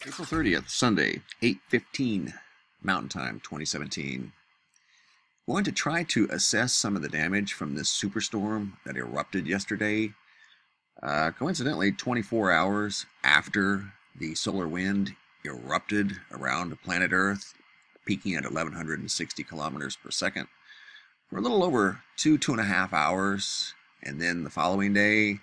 April 30th, Sunday, 8:15 Mountain Time, 2017. Going to try to assess some of the damage from this superstorm that erupted yesterday. Coincidentally, 24 hours after the solar wind erupted around planet Earth, peaking at 1160 kilometers per second for a little over two and a half hours. And then the following day,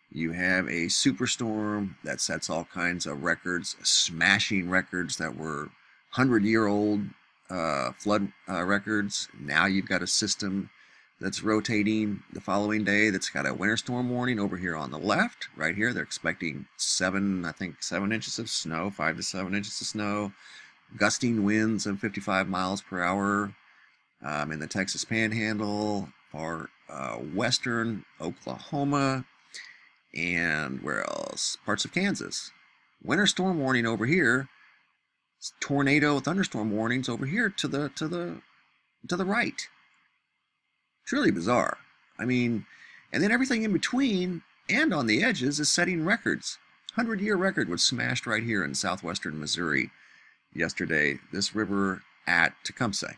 you have a superstorm that sets all kinds of records, smashing records that were 100-year-old flood records. Now you've got a system that's rotating the following day that's got a winter storm warning over here on the left. Right here, they're expecting 7 inches of snow, 5 to 7 inches of snow, gusting winds of 55 miles per hour in the Texas Panhandle, far western Oklahoma, and where else? Parts of Kansas. Winter storm warning over here. Tornado thunderstorm warnings over here to the right. Truly bizarre. I mean, and then everything in between and on the edges is setting records. 100-year record was smashed right here in southwestern Missouri yesterday. This river at Tecumseh,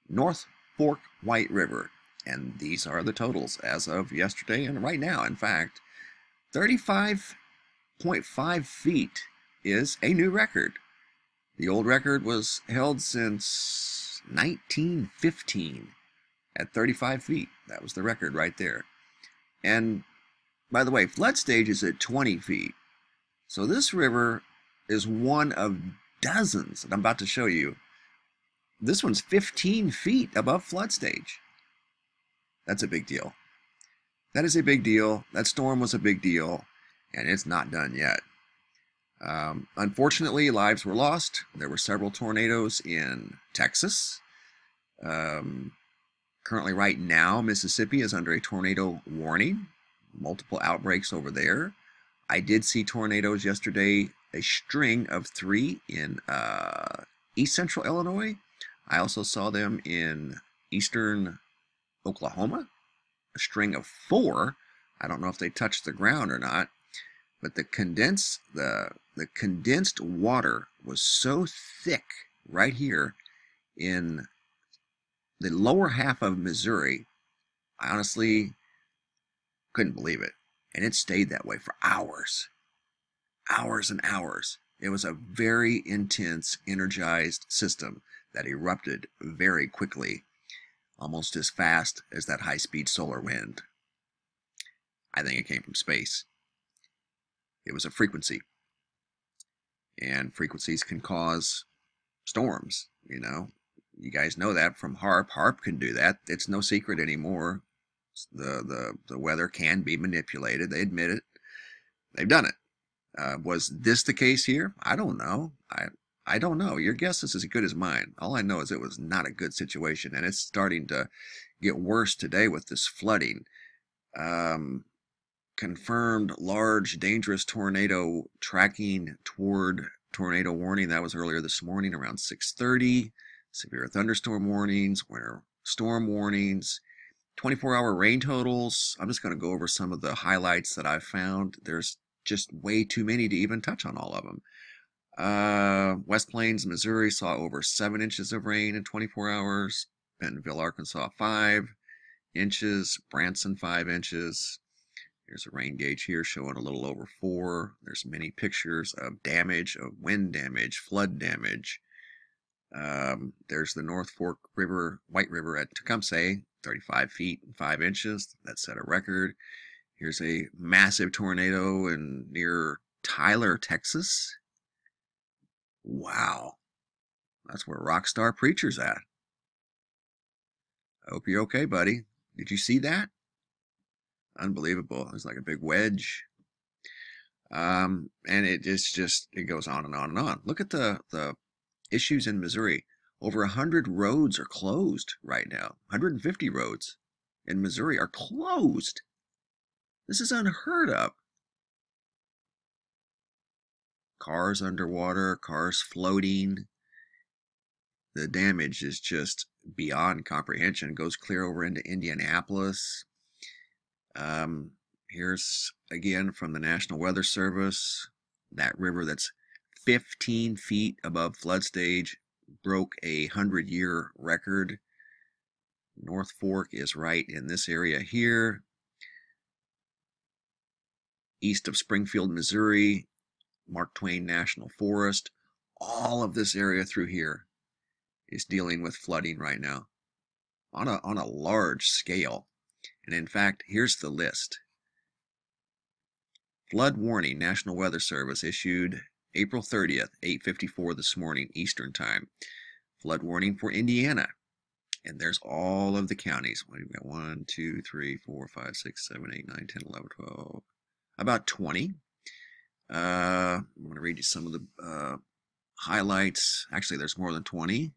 North Fork White River, and these are the totals as of yesterday and right now. In fact, 35.5 feet is a new record. The old record was held since 1915 at 35 feet. That was the record right there. And by the way, flood stage is at 20 feet. So this river is one of dozens that I'm about to show you. This one's 15 feet above flood stage. That's a big deal. That is a big deal. That storm was a big deal, and it's not done yet. Unfortunately, lives were lost. There were several tornadoes in Texas. Currently, right now, Mississippi is under a tornado warning. Multiple outbreaks over there. I did see tornadoes yesterday, a string of 3 in east central Illinois. I also saw them in eastern Oklahoma. A string of 4. I don't know if they touched the ground or not, but the condensed water was so thick right here in the lower half of Missouri. I honestly couldn't believe it, and it stayed that way for hours and hours. It was a very intense, energized system that erupted very quickly, almost as fast as that high-speed solar wind. I think it came from space. It was a frequency. And frequencies can cause storms, you know. You guys know that from HARP. HARP can do that. It's no secret anymore. The weather can be manipulated. They admit it. They've done it. Was this the case here? I don't know. I don't know. Your guess is as good as mine. All I know is it was not a good situation, and it's starting to get worse today with this flooding. Confirmed large, dangerous tornado tracking toward tornado warning. That was earlier this morning around 6:30. Severe thunderstorm warnings, winter storm warnings, 24-hour rain totals. I'm just going to go over some of the highlights that I've found. There's just way too many to even touch on all of them. West Plains, Missouri saw over 7 inches of rain in 24 hours. Bentonville, Arkansas, 5 inches. Branson, 5 inches. Here's a rain gauge here showing a little over 4. There's many pictures of damage, of wind damage, flood damage. There's the North Fork River, White River at Tecumseh, 35 feet and 5 inches. That set a record. Here's a massive tornado near Tyler, Texas. Wow. That's where Rockstar Preacher's at. I hope you're okay, buddy. Did you see that? Unbelievable. It's like a big wedge. And it goes on and on and on. Look at the issues in Missouri. Over 100 roads are closed right now. 150 roads in Missouri are closed. This is unheard of. Cars underwater, cars floating. The damage is just beyond comprehension. It goes clear over into Indianapolis. Here's again from the National Weather Service, that river that's 15 feet above flood stage, broke a 100-year record. North Fork is right in this area here, east of Springfield, Missouri, Mark Twain National Forest. All of this area through here is dealing with flooding right now on a large scale. And in fact, here's the list. Flood warning, National Weather Service issued April 30th, 8:54 this morning, Eastern Time. Flood warning for Indiana. And there's all of the counties. We've got 1, 2, 3, 4, 5, 6, 7, 8, 9, 10, 11, 12. About 20. I'm going to read you some of the highlights. Actually, there's more than 20.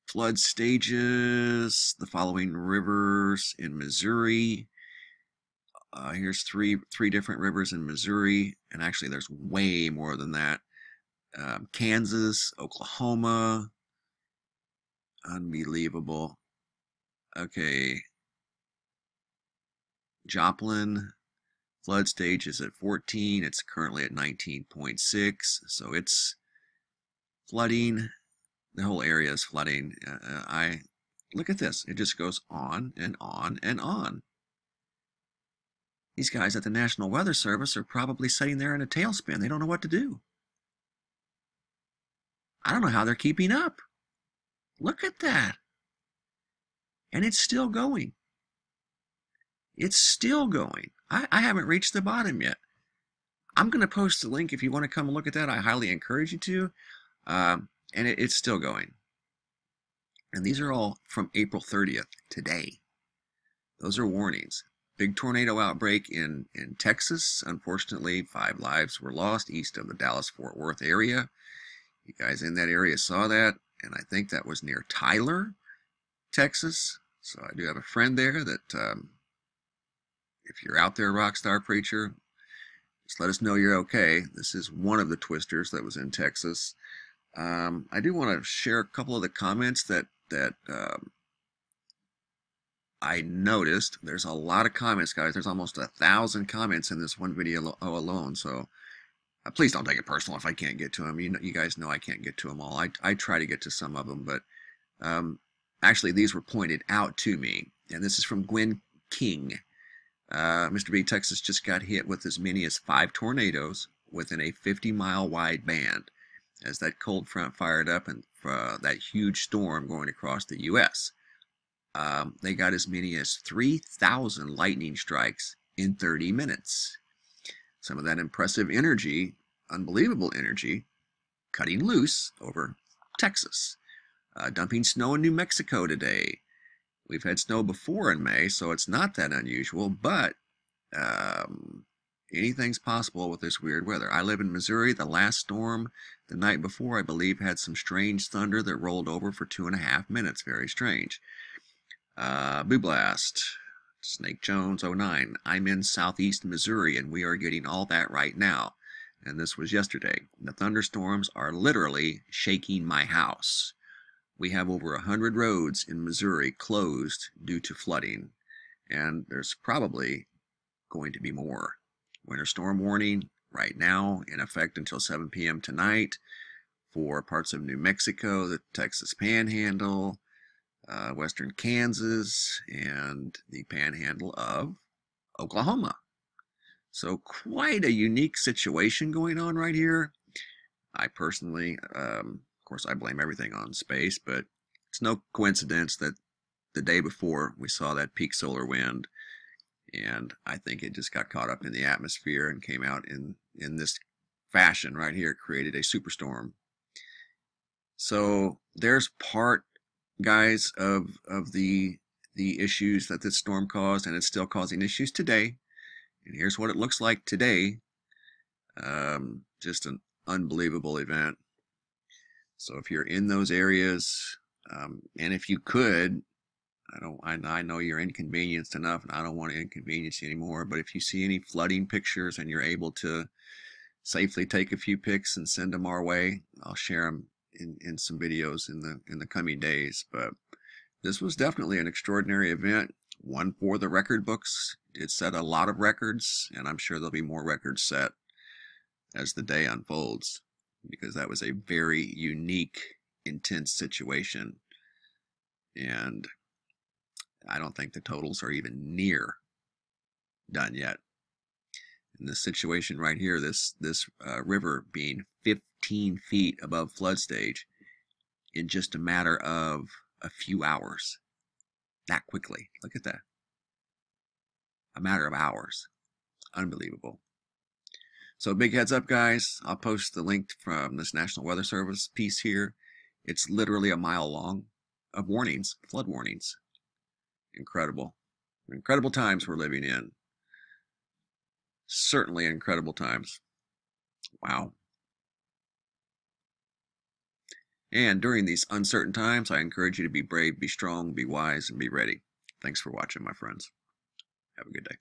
Flood stages, the following rivers in Missouri. Here's three different rivers in Missouri, and actually there's way more than that. Kansas, Oklahoma. Unbelievable. Okay. Joplin, flood stage is at 14. It's currently at 19.6, so it's flooding. The whole area is flooding. Look at this. It just goes on and on and on. These guys at the National Weather Service are probably sitting there in a tailspin. They don't know what to do. I don't know how they're keeping up. Look at that. And it's still going. It's still going. I haven't reached the bottom yet. I'm going to post a link if you want to come and look at that. I highly encourage you to. And it's still going. And these are all from April 30th, today. Those are warnings. Big tornado outbreak in Texas. Unfortunately, 5 lives were lost east of the Dallas-Fort Worth area. You guys in that area saw that, and I think that was near Tyler, Texas. So I do have a friend there that, if you're out there, Rockstar Preacher, just let us know you're okay. This is one of the twisters that was in Texas. I do want to share a couple of the comments that I noticed. There's a lot of comments, guys. There's almost 1,000 comments in this one video alone. So please don't take it personal if I can't get to them. You guys know I can't get to them all. I try to get to some of them, but actually these were pointed out to me. And this is from Gwen King. Mr. B, Texas just got hit with as many as 5 tornadoes within a 50-mile wide band as that cold front fired up and that huge storm going across the U.S. They got as many as 3,000 lightning strikes in 30 minutes. Some of that impressive energy, unbelievable energy, cutting loose over Texas. Dumping snow in New Mexico today. We've had snow before in May, so it's not that unusual, but anything's possible with this weird weather. I live in Missouri. The last storm the night before, I believe, had some strange thunder that rolled over for 2.5 minutes. Very strange. Boo Blast. Snake Jones 09. I'm in southeast Missouri, and we are getting all that right now. And this was yesterday. The thunderstorms are literally shaking my house. We have over 100 roads in Missouri closed due to flooding, and there's probably going to be more. Winter storm warning right now in effect until 7 p.m. tonight for parts of New Mexico, the Texas Panhandle, western Kansas, and the Panhandle of Oklahoma. So quite a unique situation going on right here. I personally, of course, I blame everything on space, but it's no coincidence that the day before we saw that peak solar wind, and I think it just got caught up in the atmosphere and came out in this fashion right here, created a superstorm. So there's part, guys, of the issues that this storm caused, and it's still causing issues today. And here's what it looks like today. Just an unbelievable event. So if you're in those areas, and if you could, I know you're inconvenienced enough, and I don't want to inconvenience you anymore, but if you see any flooding pictures and you're able to safely take a few pics and send them our way, I'll share them in some videos in the coming days. But this was definitely an extraordinary event, one for the record books. It set a lot of records, and I'm sure there'll be more records set as the day unfolds, because that was a very unique, intense situation. And I don't think the totals are even near done yet. In this situation right here, this river being 15 feet above flood stage in just a matter of a few hours. That quickly. Look at that. A matter of hours. Unbelievable. So big heads up, guys. I'll post the link from this National Weather Service piece here. It's literally a mile long of warnings, flood warnings. Incredible. Incredible times we're living in. Certainly incredible times. Wow. And during these uncertain times, I encourage you to be brave, be strong, be wise, and be ready. Thanks for watching, my friends. Have a good day.